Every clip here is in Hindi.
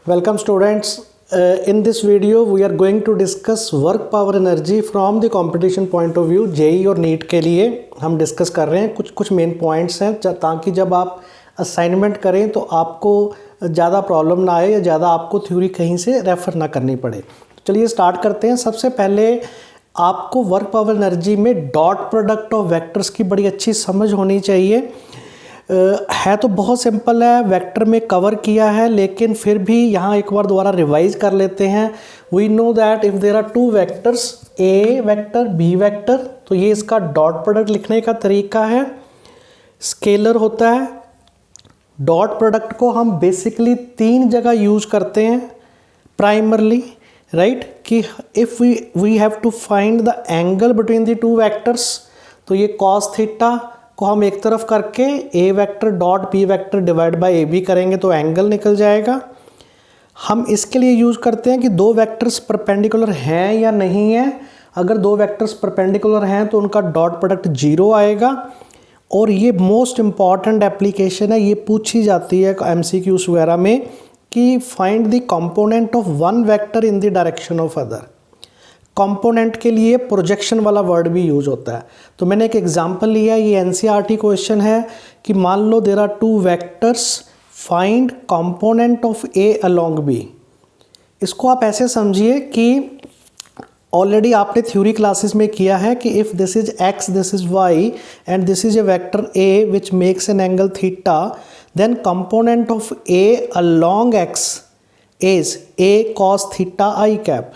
Welcome students. In this video we are going to discuss work power energy from the competition point of view. JEE और नीट के लिए हम डिस्कस कर रहे हैं कुछ मेन पॉइंट्स हैं ताकि जब आप असाइनमेंट करें तो आपको ज़्यादा प्रॉब्लम ना आए या ज़्यादा आपको थ्योरी कहीं से रेफ़र ना करनी पड़े। चलिए स्टार्ट करते हैं। सबसे पहले आपको वर्क पावर एनर्जी में डॉट प्रोडक्ट ऑफ वेक्टर्स की बड़ी अच्छी समझ होनी चाहिए। है तो बहुत सिंपल है, वेक्टर में कवर किया है, लेकिन फिर भी यहाँ एक बार दोबारा रिवाइज कर लेते हैं। We know that if there are two vectors, A vector B vector, तो ये इसका डॉट प्रोडक्ट लिखने का तरीका है। स्केलर होता है। डॉट प्रोडक्ट को हम बेसिकली तीन जगह यूज़ करते हैं प्राइमरली, राइट, कि if we have to find the angle between the two vectors, तो ये कॉस थीटा को हम एक तरफ करके A vector dot B vector divide by A B करेंगे तो एंगल निकल जाएगा। हम इसके लिए यूज़ करते हैं कि दो वेक्टर्स परपेंडिकुलर हैं या नहीं हैं। अगर दो वेक्टर्स परपेंडिकुलर हैं तो उनका डॉट प्रोडक्ट जीरो आएगा। और ये मोस्ट इम्पॉर्टेंट एप्लीकेशन है, ये पूछी जाती है एमसीक्यूज़ वगैरह में कि find the component of one vector in the direction of other. Component के लिए प्रोजेक्शन वाला वर्ड भी यूज होता है। तो मैंने एक एग्जांपल लिया, ये एनसीईआरटी क्वेश्चन है कि मान लो there are two vectors, find component of A along B. इसको आप ऐसे समझिए कि ऑलरेडी आपने थ्योरी क्लासेस में किया है कि if this is X, this is Y and this is a vector A which makes an angle theta, then component of A along X is A cos theta I cap.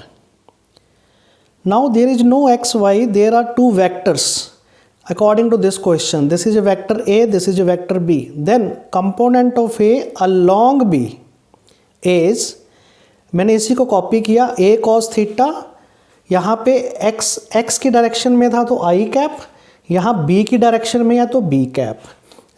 Now there is no x, y, there are two vectors according to this question. This is a vector A, this is a vector B. Then component of A along B is, मैंने इसी को कॉपी किया, A cos थीटा, यहाँ पे x की डायरेक्शन में था तो I कैप, यहाँ B की डायरेक्शन में है तो B cap,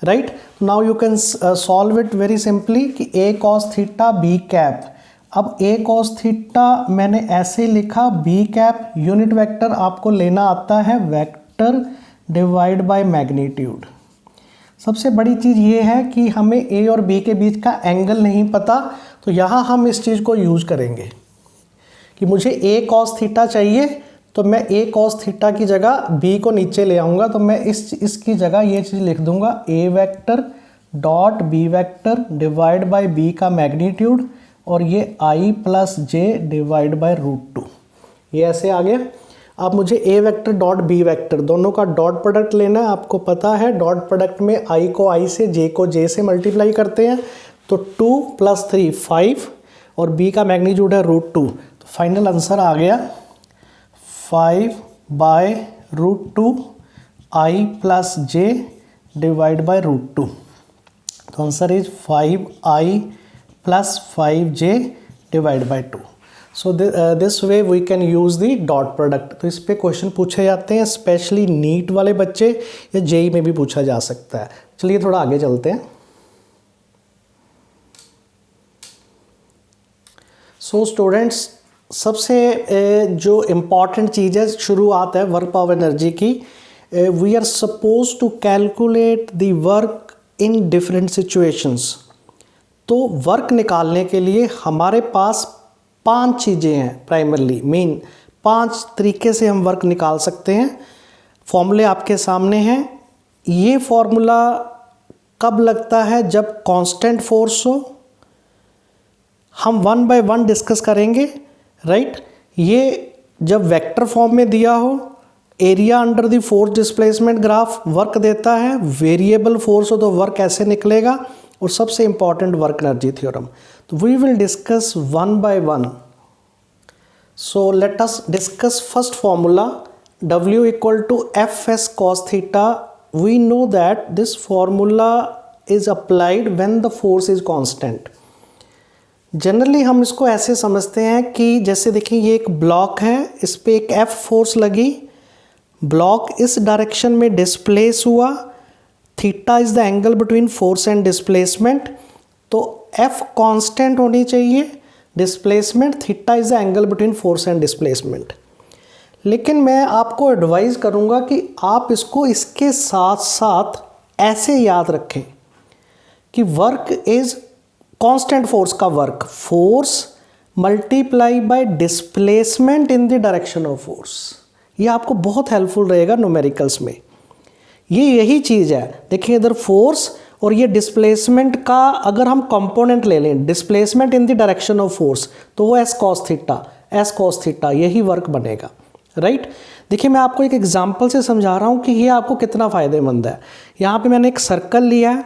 right. Now you can solve it very simply कि A cos theta B cap. अब a cos थीटा मैंने ऐसे लिखा, b कैप यूनिट वेक्टर आपको लेना आता है वेक्टर डिवाइड बाय मैग्नीट्यूड। सबसे बड़ी चीज़ ये है कि हमें a और b के बीच का एंगल नहीं पता, तो यहाँ हम इस चीज़ को यूज़ करेंगे कि मुझे a cos थीटा चाहिए, तो मैं a cos थीटा की जगह b को नीचे ले आऊँगा, तो मैं इसकी जगह ये चीज़ लिख दूँगा, a vector dot b vector divide bye b का मैग्नीट्यूड, और ये i plus J divide by √2। ये ऐसे आ गया। अब मुझे a vector dot b vector दोनों का डॉट प्रोडक्ट लेना है। आपको पता है डॉट प्रोडक्ट में i को i से, j को j से मल्टीप्लाई करते हैं, तो 2 + 3 5 और b का मैग्नीट्यूड है √2। तो फाइनल आंसर आ गया 5/√2 i plus j divide by √2। तो answer is 5i plus 5j divided by 2. So this way we can use the dot product. तो इस पे क्वेश्चन पूछे जाते हैं, स्पेशली नीट वाले बच्चे या जेई में भी पूछा जा सकता है। चलिए थोड़ा आगे चलते हैं। सो स्टूडेंट्स, सबसे जो इम्पॉर्टेंट चीज़ है, शुरुआत है वर्क पावर एनर्जी की। We are suppose to calculate the work in different situations. तो वर्क निकालने के लिए हमारे पास 5 चीज़ें हैं प्राइमरली, मेन 5 तरीके से हम वर्क निकाल सकते हैं। फॉर्मूले आपके सामने हैं। ये फॉर्मूला कब लगता है? जब कांस्टेंट फोर्स हो। हम 1 बाय 1 डिस्कस करेंगे, राइट। ये जब वेक्टर फॉर्म में दिया हो, area under the force displacement graph work देता है, वेरिएबल फोर्स हो तो वर्क ऐसे निकलेगा, और सबसे इंपॉर्टेंट वर्क एनर्जी थ्योरम। तो we will discuss 1 by 1। So let us discuss first formula, W = Fs cos theta. We know that this formula is applied when the force is constant. Generally हम इसको ऐसे समझते हैं कि जैसे देखिए ये एक ब्लॉक है, इस पे एक F फोर्स लगी, ब्लॉक इस डायरेक्शन में डिस्प्लेस हुआ, theta is the angle between force and displacement, तो F कांस्टेंट होनी चाहिए, displacement theta is the angle between force and displacement. लेकिन मैं आपको एडवाइस करूंगा कि आप इसको इसके साथ साथ ऐसे याद रखें कि वर्क इज कांस्टेंट फोर्स का work, force multiply by displacement in the direction of force. ये आपको बहुत हेल्पफुल रहेगा न्यूमेरिकल्स में। ये यही चीज़ है, देखिए इधर फोर्स और ये डिस्प्लेसमेंट का अगर हम कंपोनेंट ले लें, displacement in the direction of force, तो वो एस कॉस थीटा यही वर्क बनेगा, राइट। देखिए मैं आपको एक एग्जांपल से समझा रहा हूँ कि ये आपको कितना फ़ायदेमंद है। यहाँ पे मैंने एक सर्कल लिया है,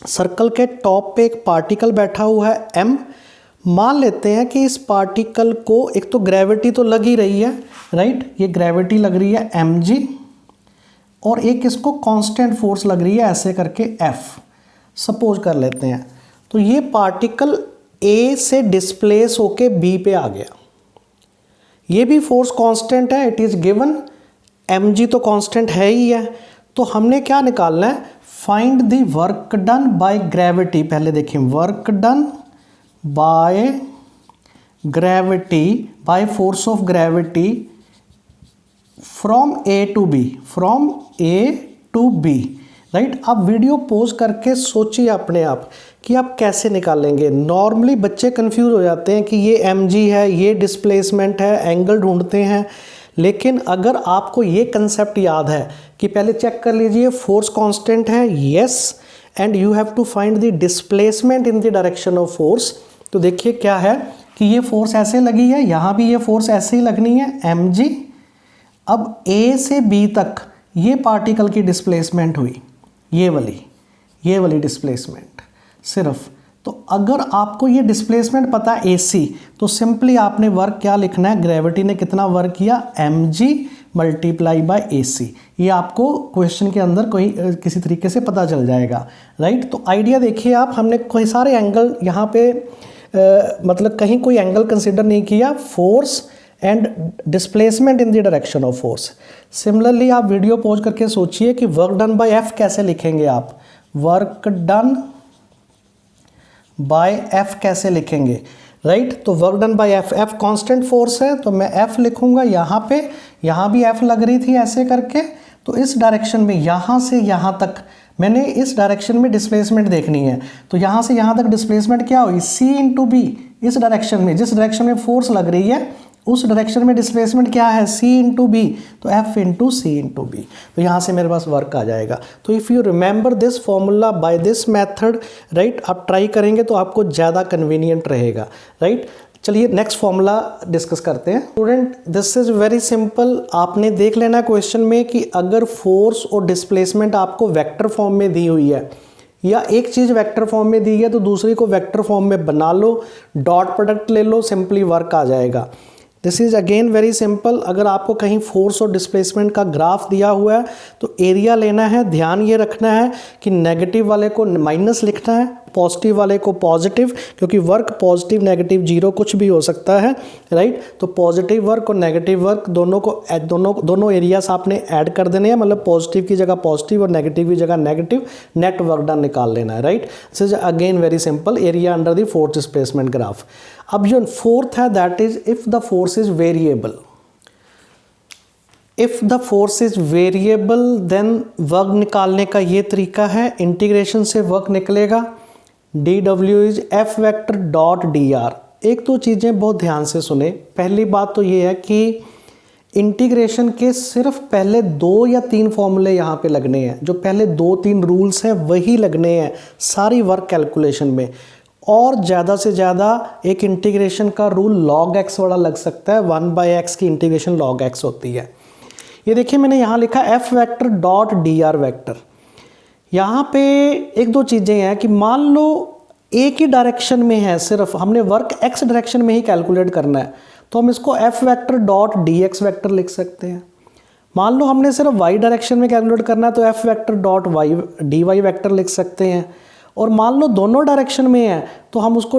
सर्कल के टॉप पे एक पार्टिकल बैठा हुआ है m। मान लेते हैं कि इस पार्टिकल को एक तो ग्रेविटी तो लग ही रही है, राइट, ये ग्रेविटी लग रही है mg, और एक इसको कांस्टेंट फोर्स लग रही है ऐसे करके F सपोज कर लेते हैं। तो ये पार्टिकल A से डिस्प्लेस होके B पे आ गया, ये भी फोर्स कांस्टेंट है, इट इज़ गिवन, mg तो कांस्टेंट है ही है। तो हमने क्या निकालना है, find the work done by gravity. पहले देखिए work done by gravity, by force of gravity from A to B, from A to B, right. आप वीडियो पॉज करके सोचिए अपने आप कि आप कैसे निकालेंगे। नॉर्मली बच्चे कंफ्यूज हो जाते हैं कि ये mg है, ये डिस्प्लेसमेंट है, एंगल ढूंढते हैं। लेकिन अगर आपको ये कंसेप्ट याद है कि पहले चेक कर लीजिए फोर्स कांस्टेंट है, yes, and you have to find the displacement in the direction of force. तो देखिए क्या है कि ये फोर्स ऐसे लगी है, यहाँ भी ये फोर्स ऐसे ही लगनी है mg। अब A से B तक ये पार्टिकल की डिस्प्लेसमेंट हुई, ये वाली डिस्प्लेसमेंट सिर्फ। तो अगर आपको ये डिस्प्लेसमेंट पता है AC, तो सिंपली आपने वर्क क्या लिखना है, ग्रेविटी ने कितना वर्क किया, mg मल्टीप्लाई बाय AC। ये आपको क्वेश्चन के अंदर कोई किसी तरीके से पता चल जाएगा, राइट। तो आइडिया देखिए आप, हमने कोई सारे एंगल यहाँ पे मतलब कहीं कोई एंगल कंसिडर नहीं किया, force and displacement in the direction of force. Similarly आप वीडियो पॉज करके सोचिए कि वर्क डन बाय F कैसे लिखेंगे आप, वर्क डन बाय F कैसे लिखेंगे, राइट। तो work done bye F constant force है तो मैं F लिखूंगा यहाँ पे, यहाँ भी F लग रही थी ऐसे करके। तो इस डायरेक्शन में यहाँ से यहाँ तक मैंने इस डायरेक्शन में डिस्प्लेसमेंट देखनी है, तो यहाँ से यहाँ तक डिस्प्लेसमेंट क्या हुई, C इंटू B। इस डायरेक्शन में, जिस डायरेक्शन में फोर्स लग रही है उस डायरेक्शन में डिस्प्लेसमेंट क्या है, C इंटू B, तो F into C into B। तो यहाँ से मेरे पास वर्क आ जाएगा। तो if you remember this formula by this method, right, आप ट्राई करेंगे तो आपको ज़्यादा कन्वीनियंट रहेगा, राइट। चलिए नेक्स्ट फॉर्मूला डिस्कस करते हैं। Student this is very simple, आपने देख लेना क्वेश्चन में कि अगर फोर्स और डिस्प्लेसमेंट आपको वेक्टर फॉर्म में दी हुई है, या एक चीज़ वेक्टर फॉर्म में दी है तो दूसरी को वेक्टर फॉर्म में बना लो, डॉट प्रोडक्ट ले लो, सिंपली वर्क आ जाएगा। This is again very simple. अगर आपको कहीं फोर्स और डिस्प्लेसमेंट का ग्राफ दिया हुआ है तो एरिया लेना है, ध्यान ये रखना है कि नेगेटिव वाले को माइनस लिखना है, पॉजिटिव वाले को पॉजिटिव, क्योंकि वर्क पॉजिटिव नेगेटिव जीरो कुछ भी हो सकता है, राइट। तो पॉजिटिव वर्क और नेगेटिव वर्क दोनों को दोनों एरियाज आपने ऐड कर देने हैं, मतलब पॉजिटिव की जगह पॉजिटिव और नेगेटिव की जगह नेगेटिव, नेट वर्क डन निकाल लेना है, right. This is again very simple, area under the force displacement graph. अब जो फोर्थ है that is if the force is variable. If the force is variable then work निकालने का ये तरीका है, इंटीग्रेशन से वर्क निकलेगा, dw is f vector dot dr। एक तो चीज़ें बहुत ध्यान से सुने। पहली बात तो ये है कि इंटीग्रेशन के सिर्फ पहले 2 या 3 फॉर्मूले यहाँ पे लगने हैं, जो पहले 2-3 रूल्स हैं वही लगने हैं सारी वर्क कैलकुलेशन में। और ज़्यादा से ज़्यादा एक इंटीग्रेशन का रूल log x वाला लग सकता है, 1/x की इंटीग्रेशन log x होती है। ये देखिए मैंने यहाँ लिखा f vector dot dr vector. यहाँ पे 1-2 चीज़ें हैं कि मान लो एक ही डायरेक्शन में है, सिर्फ हमने वर्क x डायरेक्शन में ही कैलकुलेट करना है, तो हम इसको f vector dot dx vector लिख सकते हैं। मान लो हमने सिर्फ y डायरेक्शन में कैलकुलेट करना है तो f vector dot dy vector लिख सकते हैं। और मान लो दोनों डायरेक्शन में है तो हम उसको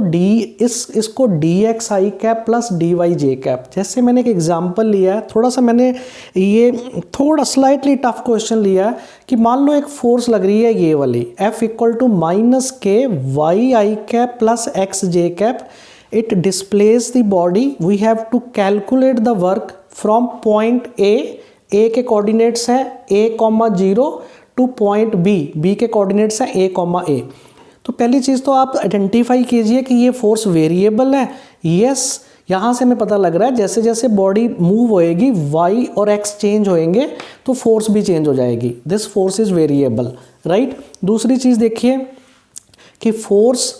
इसको dx i cap plus dy j cap. जैसे मैंने एक एग्जांपल लिया है, थोड़ा सा मैंने ये थोड़ा स्लाइटली टफ क्वेश्चन लिया है कि मान लो एक फोर्स लग रही है ये वाली, F equal to minus K y i cap plus x j cap, it displace the body, we have to calculate the work from point A के कोऑर्डिनेट्स हैं a, 0 टू पॉइंट B के कोऑर्डिनेट्स हैं a, A। तो तो पहली चीज़ तो आप आइडेंटिफाई कीजिए कि ये फोर्स वेरिएबल है। यस, यहाँ से हमें पता लग रहा है जैसे जैसे बॉडी मूव होएगी वाई और एक्स चेंज होएंगे तो फोर्स भी चेंज हो जाएगी। This force is variable, right. दूसरी चीज़ देखिए कि फोर्स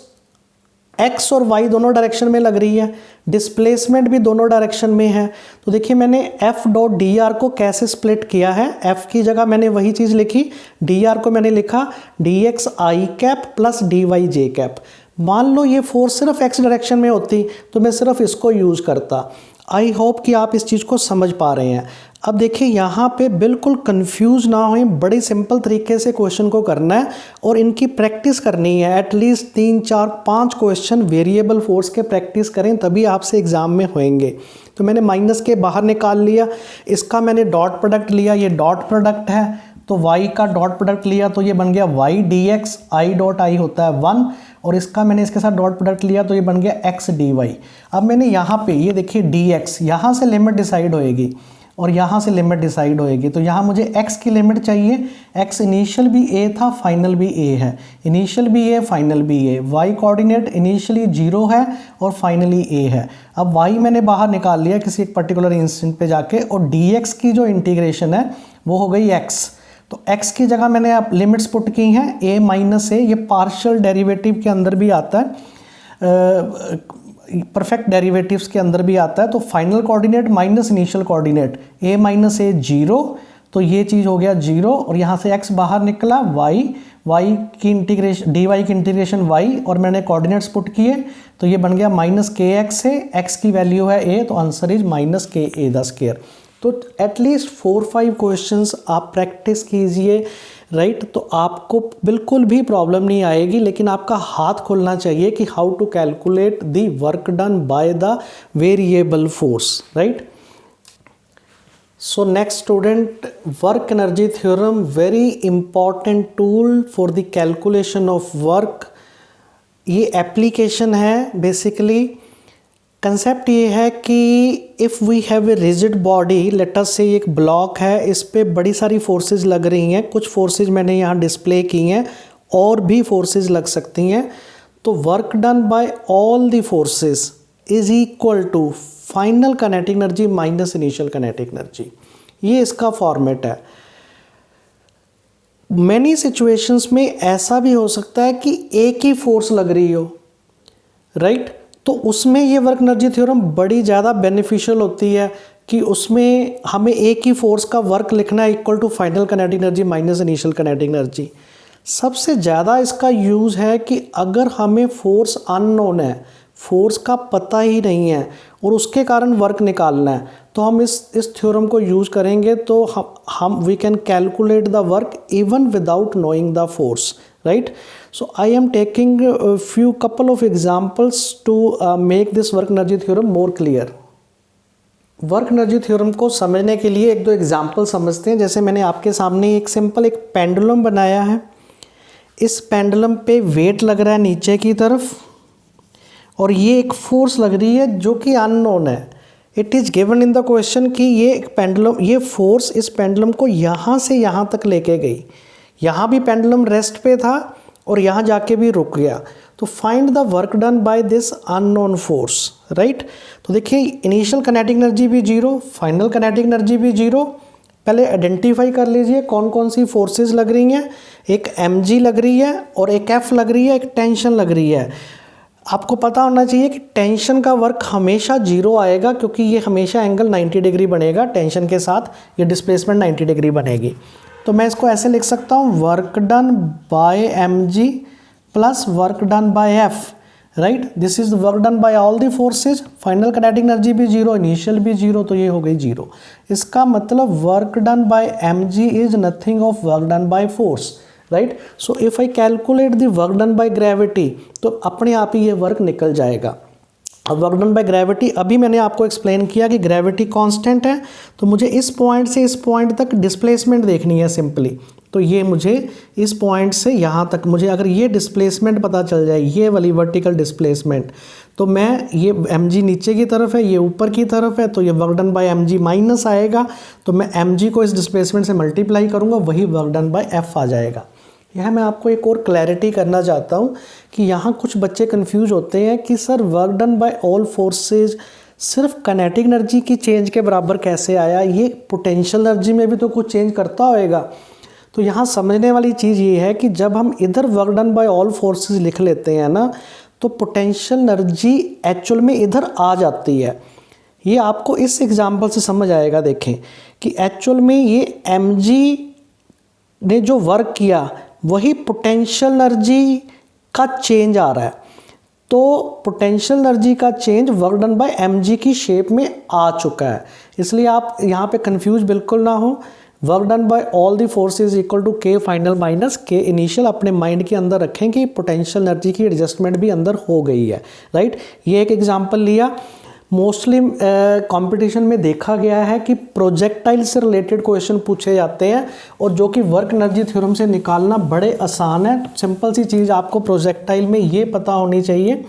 एक्स और वाई दोनों डायरेक्शन में लग रही है, डिस्प्लेसमेंट भी दोनों डायरेक्शन में है। तो देखिए मैंने एफ डॉट डी आर को कैसे स्प्लिट किया है। एफ की जगह मैंने वही चीज़ लिखी, डी आर को मैंने लिखा डी एक्स आई कैप प्लस डी वाई जे कैप। मान लो ये फोर्स सिर्फ एक्स डायरेक्शन में होती तो मैं सिर्फ इसको यूज़ करता। आई होप कि आप इस चीज़ को समझ पा रहे हैं। अब देखिए यहाँ पे बिल्कुल कंफ्यूज ना हों, बड़ी सिंपल तरीके से क्वेश्चन को करना है और इनकी प्रैक्टिस करनी है। एटलीस्ट 3, 4, 5 क्वेश्चन वेरिएबल फोर्स के प्रैक्टिस करें तभी आपसे एग्ज़ाम में होंगे। तो मैंने माइनस के बाहर निकाल लिया, इसका मैंने डॉट प्रोडक्ट लिया, ये डॉट प्रोडक्ट है तो y का डॉट प्रोडक्ट लिया तो ये बन गया y dx, i dot i होता है 1 और इसका मैंने इसके साथ डॉट प्रोडक्ट लिया तो ये बन गया x dy। अब मैंने यहाँ पे ये देखिए dx, यहाँ से लिमिट डिसाइड होएगी और यहाँ से लिमिट डिसाइड होएगी तो यहाँ मुझे x की लिमिट चाहिए। x इनिशियल भी a था, फाइनल भी a है, इनिशियल भी a फाइनल भी a। y कोऑर्डिनेट इनिशियली 0 है और फाइनली a है। अब y मैंने बाहर निकाल लिया किसी एक पर्टिकुलर इंस्टेंट पे जाके और dx की जो इंटीग्रेशन है वो हो गई x। तो x की जगह मैंने आप लिमिट्स पुट की हैं a माइनस a, ये पार्शियल डेरिवेटिव के अंदर भी आता है, परफेक्ट डेरिवेटिव्स के अंदर भी आता है। तो final coordinate minus initial coordinate a minus a 0, तो ये चीज़ हो गया 0 और यहाँ से x बाहर निकला y की इंटीग्रेशन dy की इंटीग्रेशन y और मैंने कोऑर्डिनेट्स पुट किए तो ये बन गया माइनस के एक्स है, x की वैल्यू है a तो आंसर इज माइनस के ए द स्क्वायर। तो एटलीस्ट 4-5 क्वेश्चंस आप प्रैक्टिस कीजिए, राइट। तो आपको बिल्कुल भी प्रॉब्लम नहीं आएगी, लेकिन आपका हाथ खुलना चाहिए कि how to calculate the work done by the variable force, right. So next student, work energy theorem, very important tool for the calculation of work. ये एप्लीकेशन है बेसिकली। कंसेप्ट ये है कि if we have a rigid body, let us say एक ब्लॉक है, इस पे बड़ी सारी फोर्सेस लग रही हैं, कुछ फोर्सेस मैंने यहाँ डिस्प्ले की हैं, और भी फोर्सेस लग सकती हैं। तो work done by all the forces is equal to final kinetic energy minus initial kinetic energy. ये इसका फॉर्मेट है। मैनी सिचुएशंस में ऐसा भी हो सकता है कि एक ही फोर्स लग रही हो, राइट। तो उसमें ये वर्क एनर्जी थ्योरम बड़ी ज़्यादा बेनिफिशियल होती है कि उसमें हमें एक ही फोर्स का वर्क लिखना है equal to final kinetic energy minus initial kinetic energy. सबसे ज़्यादा इसका यूज़ है कि अगर हमें फोर्स अननोन है, फोर्स का पता ही नहीं है और उसके कारण वर्क निकालना है, तो हम इस थ्योरम को यूज़ करेंगे तो हम we can calculate the work even without knowing the force, right? So I am taking a few couple of examples to make this work energy theorem more clear. Work energy theorem को समझने के लिए एक दो एग्जाम्पल समझते हैं। जैसे मैंने आपके सामने एक सिंपल एक पेंडुलम बनाया है। इस पेंडुलम पे वेट लग रहा है नीचे की तरफ और ये एक फोर्स लग रही है जो कि अननोन है। It is given in the question कि ये पेंडुलम, ये फोर्स इस पेंडुलम को यहाँ से यहाँ तक लेके गई। यहाँ भी पेंडुलम रेस्ट पे था और यहाँ जाके भी रुक गया। तो find the work done by this unknown force, right. तो देखिए इनिशियल काइनेटिक एनर्जी भी 0, फाइनल काइनेटिक एनर्जी भी 0। पहले आइडेंटिफाई कर लीजिए कौन कौन सी फोर्सेस लग रही हैं। एक mg लग रही है और एक F लग रही है, एक टेंशन लग रही है। आपको पता होना चाहिए कि टेंशन का वर्क हमेशा 0 आएगा क्योंकि ये हमेशा एंगल 90 डिग्री बनेगा। टेंशन के साथ ये डिस्प्लेसमेंट 90 डिग्री बनेगी। तो मैं इसको ऐसे लिख सकता हूँ, work done by mg plus work done bye F, right. This is work done by all the forces. Final kinetic energy भी 0, इनिशियल भी 0, तो ये हो गई 0। इसका मतलब work done by mg is nothing of work done by force, right. So if I calculate the work done by gravity तो अपने आप ही ये वर्क निकल जाएगा। अब वर्क डन बाय ग्रेविटी, अभी मैंने आपको एक्सप्लेन किया कि ग्रेविटी कांस्टेंट है, तो मुझे इस पॉइंट से इस पॉइंट तक डिस्प्लेसमेंट देखनी है सिंपली। तो ये मुझे इस पॉइंट से यहाँ तक, मुझे अगर ये डिस्प्लेसमेंट पता चल जाए, ये वाली वर्टिकल डिस्प्लेसमेंट, तो मैं ये mg नीचे की तरफ है, ये ऊपर की तरफ है, तो ये work done by mg minus आएगा। तो मैं mg को इस डिस्प्लेसमेंट से मल्टीप्लाई करूँगा, वही वर्क डन बाय F आ जाएगा। यह मैं आपको एक और क्लैरिटी करना चाहता हूँ कि यहाँ कुछ बच्चे कंफ्यूज होते हैं कि sir work done by all forces सिर्फ काइनेटिक एनर्जी की चेंज के बराबर कैसे आया, ये पोटेंशियल एनर्जी में भी तो कुछ चेंज करता होएगा। तो यहाँ समझने वाली चीज़ ये है कि जब हम इधर work done by all forces लिख लेते हैं ना, तो पोटेंशियल एनर्जी एक्चुअल में इधर आ जाती है। ये आपको इस एग्जांपल से समझ आएगा। देखें कि एक्चुअल में ये mg ने जो वर्क किया वही पोटेंशियल एनर्जी का चेंज आ रहा है। तो पोटेंशियल एनर्जी का change work done by mg की शेप में आ चुका है, इसलिए आप यहाँ पे कंफ्यूज बिल्कुल ना हो। Work done by all the forces equal to K final minus K initial अपने माइंड के अंदर रखें कि पोटेंशियल एनर्जी की एडजस्टमेंट भी अंदर हो गई है, राइट। ये एक एग्जांपल लिया। मोस्टली कंपटीशन में देखा गया है कि प्रोजेक्टाइल से रिलेटेड क्वेश्चन पूछे जाते हैं और जो कि वर्क एनर्जी थ्योरम से निकालना बड़े आसान है। सिंपल सी चीज़ आपको प्रोजेक्टाइल में ये पता होनी चाहिए।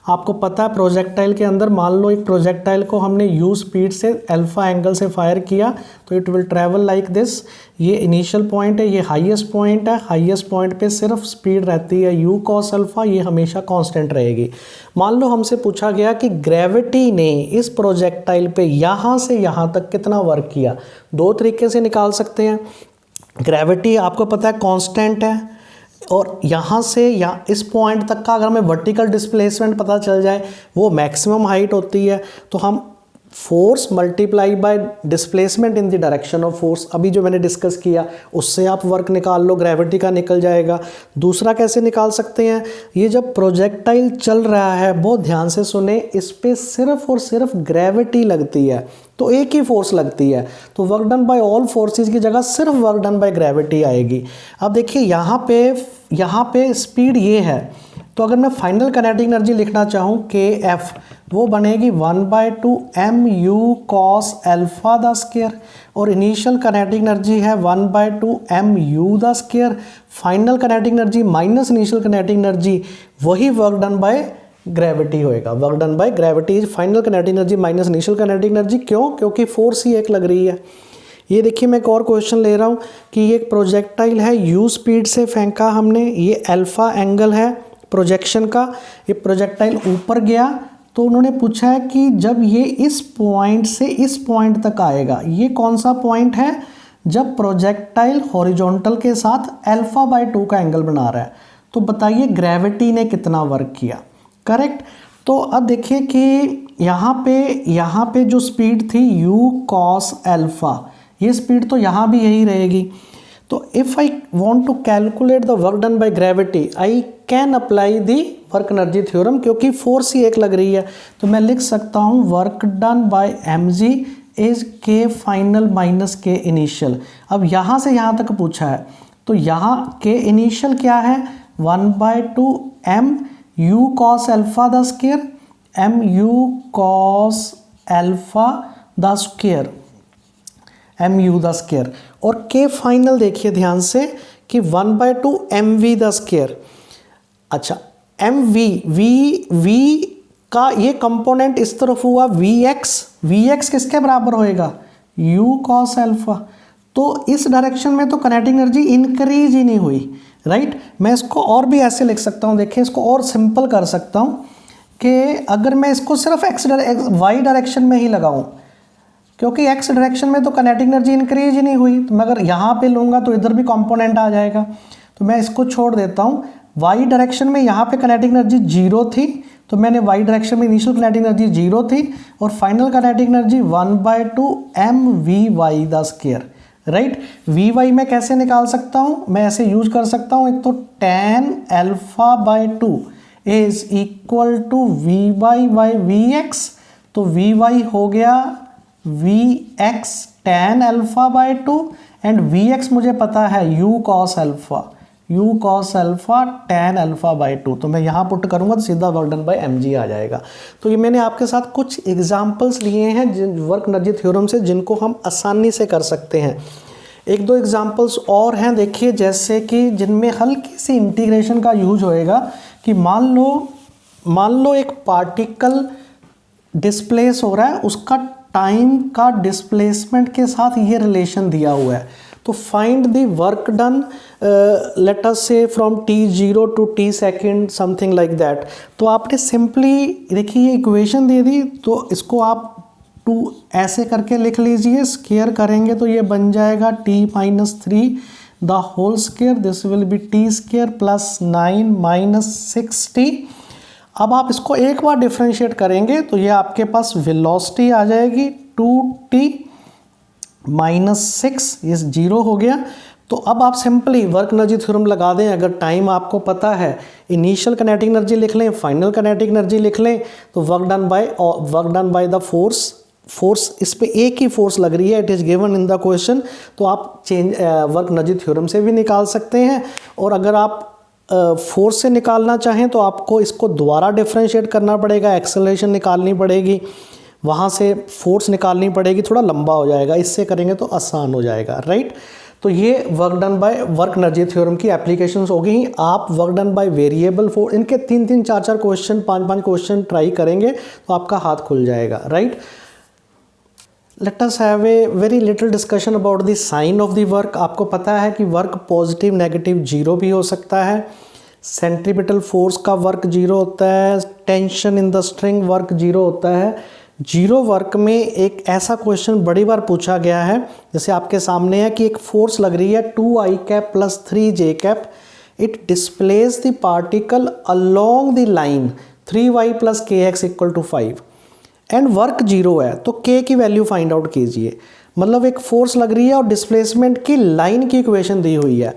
आपको पता है प्रोजेक्टाइल के अंदर मान लो एक प्रोजेक्टाइल को हमने u स्पीड से अल्फा एंगल से फायर किया तो it will travel like this. ये इनिशियल पॉइंट है, ये हाईएस्ट पॉइंट है। हाईएस्ट पॉइंट पे सिर्फ स्पीड रहती है u cos अल्फा, ये हमेशा कांस्टेंट रहेगी। मान लो हमसे पूछा गया कि ग्रेविटी ने इस प्रोजेक्टाइल पे यहाँ से यहाँ तक कितना वर्क किया। दो तरीके से निकाल सकते हैं। ग्रेविटी आपको पता है कांस्टेंट है, और यहाँ से यहाँ इस पॉइंट तक का अगर हमें वर्टिकल डिस्प्लेसमेंट पता चल जाए वो मैक्सिमम हाइट होती है, तो हम force multiply by displacement in the direction of force, अभी जो मैंने डिस्कस किया उससे आप वर्क निकाल लो, ग्रेविटी का निकल जाएगा। दूसरा कैसे निकाल सकते हैं, ये जब प्रोजेक्टाइल चल रहा है, बहुत ध्यान से सुने, इस पे सिर्फ और सिर्फ ग्रेविटी लगती है, तो एक ही फोर्स लगती है, तो work done by all forces की जगह सिर्फ वर्क डन बाय ग्रेविटी आएगी। अब देखिए यहाँ पे स्पीड ये है, तो अगर मैं फाइनल काइनेटिक एनर्जी लिखना चाहूँ kF, वो बनेगी 1/2 mu cos alpha the square, और इनिशियल काइनेटिक एनर्जी है 1/2 mu the square. Final kinetic energy minus initial kinetic energy, वही वर्क डन बाय ग्रेविटी होएगा। Work done by gravity is final kinetic energy minus initial kinetic energy. क्यों? क्योंकि फोर्स ही एक लग रही है। ये देखिए मैं एक और क्वेश्चन ले रहा हूँ कि ये एक प्रोजेक्टाइल है, u स्पीड से फेंका हमने, ये अल्फा एंगल है प्रोजेक्शन का, ये प्रोजेक्टाइल ऊपर गया, तो उन्होंने पूछा है कि जब ये इस पॉइंट से इस पॉइंट तक आएगा, ये कौन सा पॉइंट है, जब प्रोजेक्टाइल हॉरिजॉन्टल के साथ α/2 का एंगल बना रहा है, तो बताइए ग्रेविटी ने कितना वर्क किया। करेक्ट। तो अब देखिए कि यहाँ पे जो स्पीड थी u cos अल्फा, ये स्पीड तो यहाँ भी यही रहेगी। तो if I want to calculate the work done by gravity, I can apply the work energy theorem, क्योंकि फोर्स ही एक लग रही है, तो मैं लिख सकता हूँ work done by mg is K final minus K initial. अब यहाँ से यहाँ तक पूछा है, तो यहाँ के इनिशियल क्या है, 1/2 mu cos alpha the square, mu cos alpha the square, mu the square, और के फाइनल देखिए ध्यान से कि 1/2 mv द स्क्वायर। अच्छा, v का ये कंपोनेंट इस तरफ हुआ vx किसके बराबर होएगा, u cos अल्फा। तो इस डायरेक्शन में तो काइनेटिक एनर्जी इंक्रीज ही नहीं हुई, राइट। मैं इसको और भी ऐसे लिख सकता हूँ, देखिए इसको और सिंपल कर सकता हूँ कि अगर मैं इसको सिर्फ y डायरेक्शन में ही लगाऊँ, क्योंकि x डायरेक्शन में तो काइनेटिक एनर्जी इंक्रीज ही नहीं हुई, तो मैं अगर यहाँ पे लूँगा तो इधर भी कंपोनेंट आ जाएगा, तो मैं इसको छोड़ देता हूँ। y डायरेक्शन में यहाँ पे काइनेटिक एनर्जी 0 थी, तो मैंने y डायरेक्शन में इनिशियल काइनेटिक एनर्जी 0 थी और final kinetic energy 1/2 mvy the square, right. vy मैं कैसे निकाल सकता हूँ, मैं ऐसे यूज कर सकता हूँ, एक तो tan α/2 is equal to vy by vx, तो vy हो गया vx tan α/2 एंड vx मुझे पता है u cos अल्फा tan α/2, तो मैं यहाँ पुट करूँगा तो सीधा वर्क डन बाय mg आ जाएगा। तो ये मैंने आपके साथ कुछ एग्जांपल्स लिए हैं वर्क एनर्जी थ्योरम से, जिनको हम आसानी से कर सकते हैं। एक दो एग्जांपल्स और हैं, देखिए, जैसे कि जिनमें हल्की सी इंटीग्रेशन का यूज होएगा कि मान लो एक पार्टिकल डिस्प्लेस हो रहा है, उसका टाइम का डिस्प्लेसमेंट के साथ ये रिलेशन दिया हुआ है। तो find the work done let us से from t0 to t second something like that. तो आपने सिंपली देखिए ये इक्वेशन दे दी, तो इसको आप 2 ऐसे करके लिख लीजिए, स्क्वायर करेंगे तो ये बन जाएगा t-3 the whole square, this will be t square plus 9 minus 6t। अब आप इसको एक बार डिफरेंशिएट करेंगे तो ये आपके पास वेलोसिटी आ जाएगी 2t माइनस 6, ये 0 हो गया। तो अब आप सिंपली वर्क एनर्जी थ्योरम लगा दें। अगर टाइम आपको पता है, इनिशियल काइनेटिक एनर्जी लिख लें, फाइनल काइनेटिक एनर्जी लिख लें, तो work done by the force इस पे एक ही फोर्स लग रही है, it is given in the question. तो आप वर्क एनर्जी थ्योरम से भी निकाल सकते हैं, और अगर आप फोर्स से निकालना चाहें तो आपको इसको दोबारा डिफरेंशिएट करना पड़ेगा, एक्सेलरेशन निकालनी पड़ेगी, वहाँ से फोर्स निकालनी पड़ेगी, थोड़ा लंबा हो जाएगा। इससे करेंगे तो आसान हो जाएगा, राइट। तो ये work done by work energy theorem की एप्लीकेशंस हो गई। आप work done by variable force, इनके 3-3, 4-4 क्वेश्चन, 5-5 क्वेश्चन ट्राई करेंगे तो आपका हाथ खुल जाएगा, right. Let us have a very little discussion about the sign of the work. आपको पता है कि वर्क पॉजिटिव, नेगेटिव, जीरो भी हो सकता है। सेंट्रीपिटल फोर्स का वर्क जीरो होता है, tension in the string work zero होता है। जीरो वर्क में एक ऐसा क्वेश्चन बड़ी बार पूछा गया है, जैसे आपके सामने है कि एक फोर्स लग रही है 2i cap plus 3j cap, it displace the particle along the line 3y plus kx equal to 5 and work zero है, तो k की वैल्यू फाइंड आउट कीजिए। मतलब एक फोर्स लग रही है और डिस्प्लेसमेंट की लाइन की इक्वेशन दी हुई है।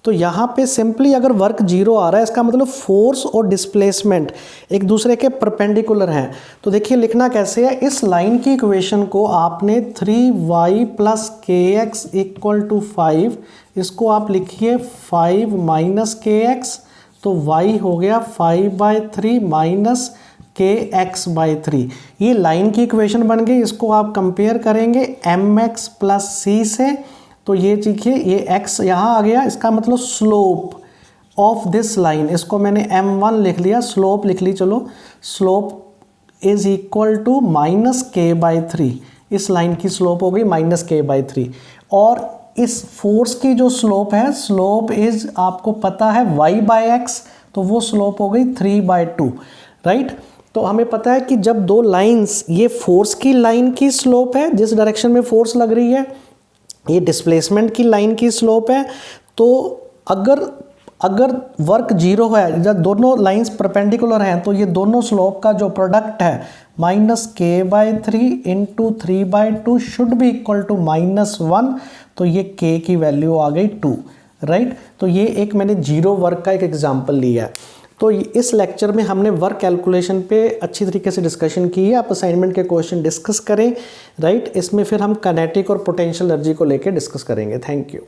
तो यहाँ पे सिंपली अगर वर्क जीरो आ रहा है, इसका मतलब फोर्स और डिस्प्लेसमेंट एक दूसरे के परपेंडिकुलर हैं। तो देखिए लिखना कैसे है, इस लाइन की इक्वेशन को आपने 3y plus kx equal to 5, इसको आप लिखिए 5 माइनस kx, तो y हो गया 5/3 माइनस kx/3। ये लाइन की इक्वेशन बन गई। इसको आप कंपेयर करेंगे mx प्लस c से, तो ये देखिए ये x यहाँ आ गया, इसका मतलब स्लोप ऑफ दिस लाइन, इसको मैंने m1 लिख लिया, स्लोप लिख ली, चलो slope is equal to minus k/3। इस लाइन की स्लोप हो गई माइनस k/3। और इस फोर्स की जो स्लोप है, स्लोप इज आपको पता है y/x, तो वो स्लोप हो गई 3/2, राइट। तो हमें पता है कि जब दो लाइंस, ये फोर्स की लाइन की स्लोप है जिस डायरेक्शन में फोर्स लग रही है, ये डिस्प्लेसमेंट की लाइन की स्लोप है। तो अगर वर्क जीरो है, जब दोनों लाइंस परपेंडिकुलर हैं, तो ये दोनों स्लोप का जो प्रोडक्ट है minus k/3 into 3/2 should be equal to -1। तो ये k की वैल्यू आ गई 2, राइट। तो ये एक मैंने जीरो वर्क का एक एग्जाम्पल लिया है। तो इस लेक्चर में हमने वर्क कैलकुलेशन पे अच्छी तरीके से डिस्कशन की है। आप असाइनमेंट के क्वेश्चन डिस्कस करें, राइट। इसमें फिर हम काइनेटिक और पोटेंशियल एनर्जी को लेकर डिस्कस करेंगे। Thank you.